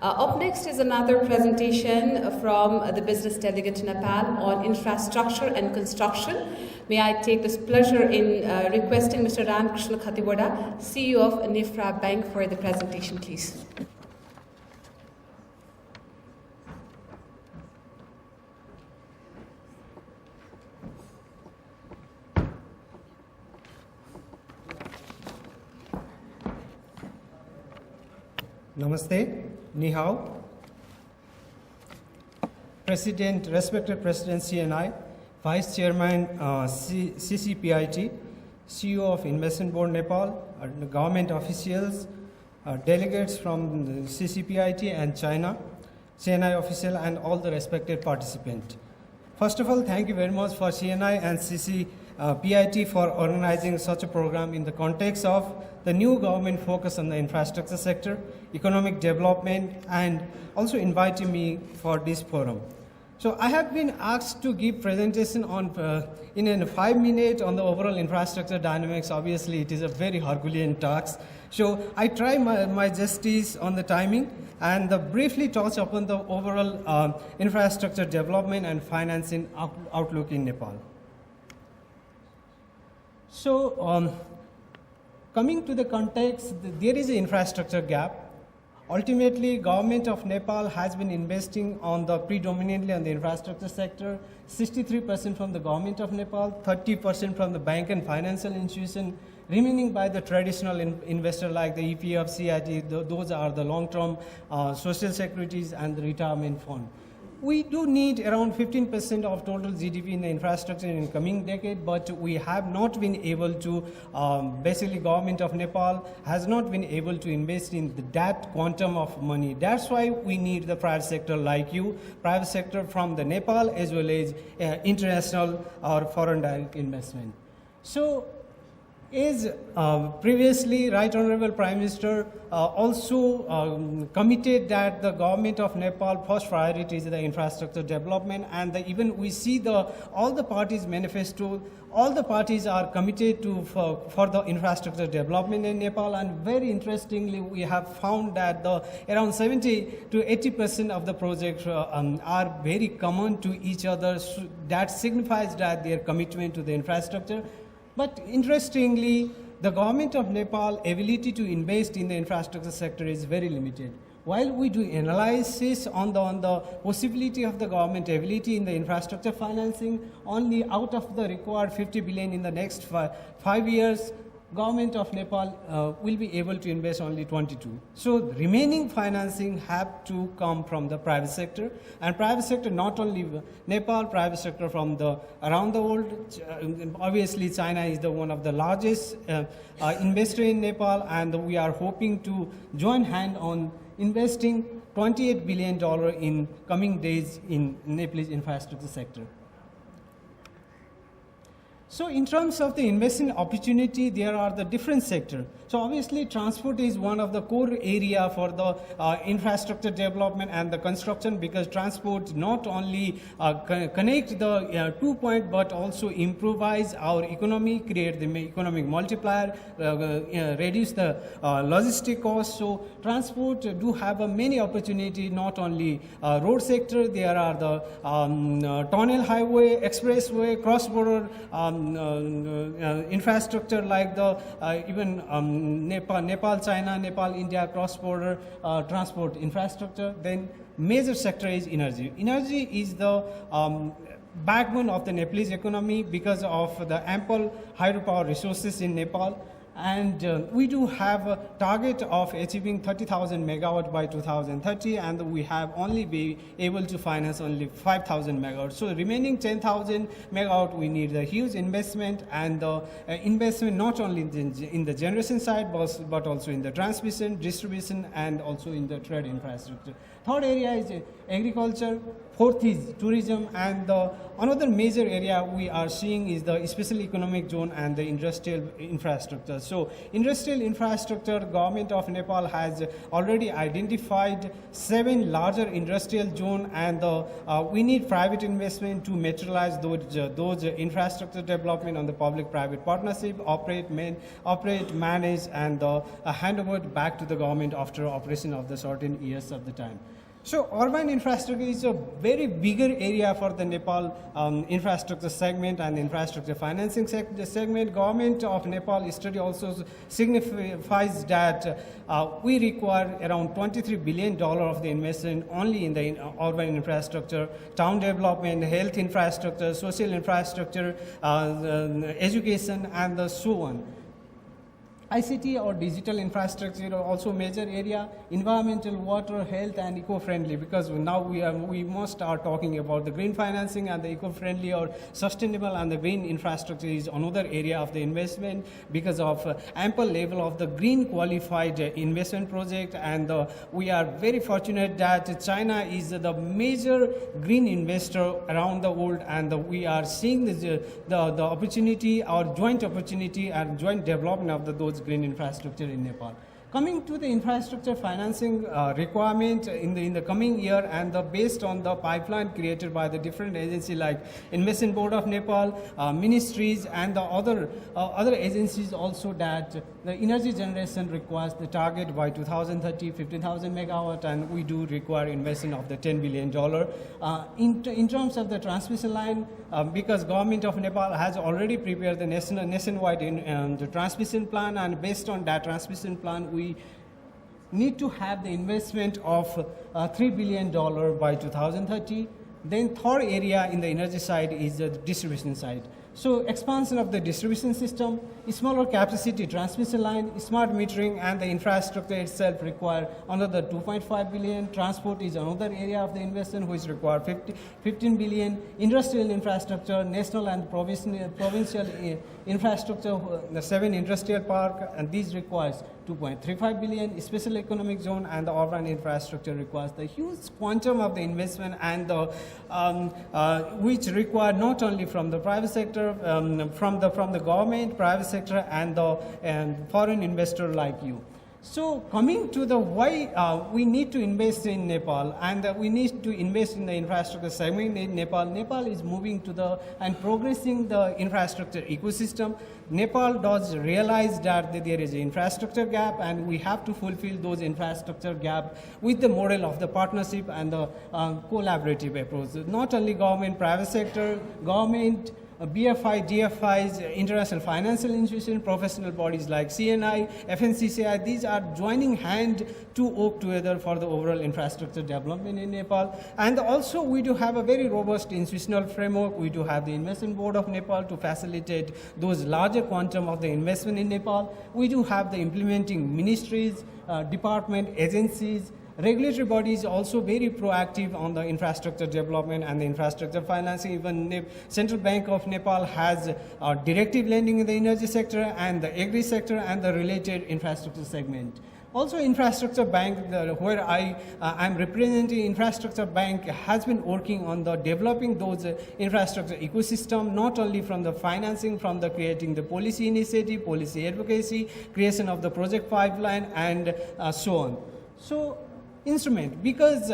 Up next is another presentation from the business delegate to Nepal on infrastructure and construction. May I take this pleasure in requesting Mr. Krishna Khatiwada, CEO of Nifra Bank, for the presentation, please. Namaste, ni hao. Respected President CNI, Vice Chairman CCPIT, CEO of Investment Board Nepal, government officials, delegates from the CCPIT and China, CNI official, and all the respected participants. First of all, thank you very much for CNI and CCPIT for organizing such a program in the context of the new government focus on the infrastructure sector, economic development, and also inviting me for this forum. So I have been asked to give presentation on in 5 minutes on the overall infrastructure dynamics. Obviously, it is a very Herculean task. So I try my justice on the timing and briefly touch upon the overall infrastructure development and financing outlook in Nepal. So coming to the context, there is an infrastructure gap. Ultimately, government of Nepal has been investing on predominantly on the infrastructure sector, 63% from the government of Nepal, 30% from the bank and financial institution, remaining by the traditional investor like the EPF, CIT, those are the long-term social securities and the retirement fund. We do need around 15% of total GDP in the infrastructure in the coming decade, but we have not been able to, basically government of Nepal has not been able to invest in that quantum of money. That's why we need the private sector like you, private sector from the Nepal as well as international or foreign direct investment. So, as previously, Right Honorable Prime Minister also committed that the government of Nepal first priority is the infrastructure development, and even we see all the parties manifesto, all the parties are committed to for the infrastructure development in Nepal, and very interestingly, we have found that around 70 to 80% of the projects are very common to each other. So that signifies that their commitment to the infrastructure. But interestingly, the government of Nepal ability to invest in the infrastructure sector is very limited. While we do analysis on the possibility of the government ability in the infrastructure financing, only out of the required 50 billion in the next 5 years, government of Nepal will be able to invest only 22. So the remaining financing have to come from the private sector, and private sector not only Nepal, private sector from around the world. Obviously, China is one of the largest investor in Nepal, and we are hoping to join hand on investing $28 billion in coming days in Nepal's infrastructure sector. So in terms of the investment opportunity, there are the different sectors. So obviously, transport is one of the core area for the infrastructure development and the construction, because transport not only connect the 2 points, but also improvise our economy, create the economic multiplier, reduce the logistic costs. So transport do have many opportunity, not only road sector, there are the tunnel highway, expressway, cross-border infrastructure like even Nepal-China, Nepal-India cross-border transport infrastructure. Then major sector is energy. Energy is the backbone of the Nepalese economy because of the ample hydropower resources in Nepal. And we do have a target of achieving 30,000 megawatt by 2030, and we have only be able to finance only 5,000 megawatts. So remaining 10,000 megawatt, we need a huge investment, and investment not only in the generation side, but also in the transmission, distribution, and also in the trade infrastructure. Third area is agriculture. Fourth is tourism, and another major area we are seeing is the special economic zone and the industrial infrastructure. So industrial infrastructure, government of Nepal has already identified 7 larger industrial zone, and we need private investment to materialize those infrastructure development on the public-private partnership, operate, manage, and hand over back to the government after operation of the certain years of the time. So urban infrastructure is a very bigger area for the Nepal infrastructure segment and infrastructure financing segment. Government of Nepal study also signifies that we require around $23 billion of the investment only in the urban infrastructure, town development, health infrastructure, social infrastructure, education, and so on. ICT or digital infrastructure are also major area, environmental, water, health, and eco-friendly, because now we must start talking about the green financing, and the eco-friendly or sustainable and the green infrastructure is another area of the investment because of ample level of the green qualified investment project. And we are very fortunate that China is the major green investor around the world, and we are seeing the opportunity, our joint opportunity and joint development of those green infrastructure in Nepal. Coming to the infrastructure financing requirement in the coming year, and based on the pipeline created by the different agencies like Investment Board of Nepal, ministries, and the other agencies also, that the energy generation requires the target by 2030 15,000 megawatt, and we do require investment of the $10 billion. In terms of the transmission line, because government of Nepal has already prepared the nationwide the transmission plan, and based on that transmission plan, we need to have the investment of $3 billion by 2030. Then third area in the energy side is the distribution side. So expansion of the distribution system, smaller capacity transmission line, smart metering, and the infrastructure itself require another $2.5 billion. Transport is another area of the investment which require $15 billion. Industrial infrastructure, national and provincial infrastructure, the 7 industrial park, and these requires $2.35 billion. Special economic zone and the urban infrastructure requires the huge quantum of the investment, and which require not only from the private sector, from the government, private sector, and foreign investor like you. So coming to the why we need to invest in Nepal, and we need to invest in the infrastructure segment in Nepal. Nepal is moving to and progressing the infrastructure ecosystem. Nepal does realize that there is an infrastructure gap, and we have to fulfill those infrastructure gap with the model of the partnership and the collaborative approach. Not only government, private sector, government, BFI, DFIs, international financial institutions, professional bodies like CNI, FNCCI, these are joining hand to work together for the overall infrastructure development in Nepal. And also we do have a very robust institutional framework. We do have the Investment Board of Nepal to facilitate those larger quantum of the investment in Nepal. We do have the implementing ministries, department, agencies. Regulatory bodies also very proactive on the infrastructure development and the infrastructure financing. Even Central Bank of Nepal has directive lending in the energy sector and the agri sector and the related infrastructure segment. Also, Infrastructure Bank, where I am representing Infrastructure Bank, has been working on the developing those infrastructure ecosystem, not only from the financing, from the creating the policy initiative, policy advocacy, creation of the project pipeline, and so on. So, instrument, because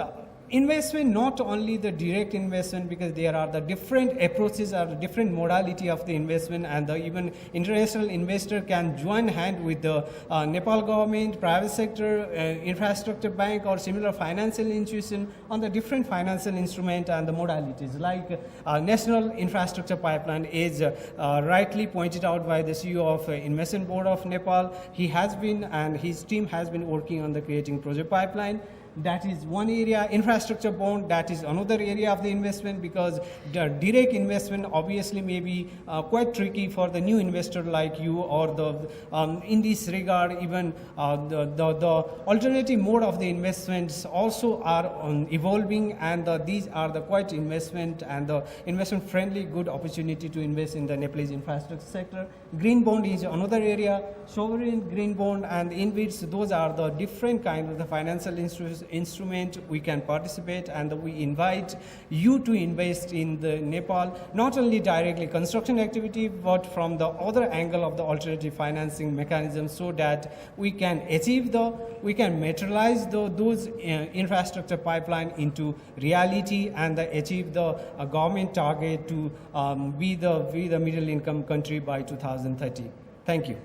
investment, not only the direct investment, because there are the different approaches or the different modality of the investment, and the even international investor can join hand with the Nepal government, private sector, infrastructure bank, or similar financial institution on the different financial instrument and the modalities. Like National Infrastructure Pipeline is rightly pointed out by the CEO of Investment Board of Nepal. He has been, and his team has been working on the creating project pipeline. That is one area. Infrastructure bond, that is another area of the investment, because the direct investment obviously may be quite tricky for the new investor like you, or the in this regard even the alternative mode of the investments also are evolving, and these are the quite investment and the investment friendly good opportunity to invest in the Nepalese infrastructure sector. Green bond is another area. Sovereign green bond and InvITs, those are the different kind of the financial institutions those instruments, we can participate, and we invite you to invest in the Nepal, not only directly construction activity, but from the other angle of the alternative financing mechanism, so that we can materialize those infrastructure pipeline into reality and achieve the government target to be the middle income country by 2030. Thank you.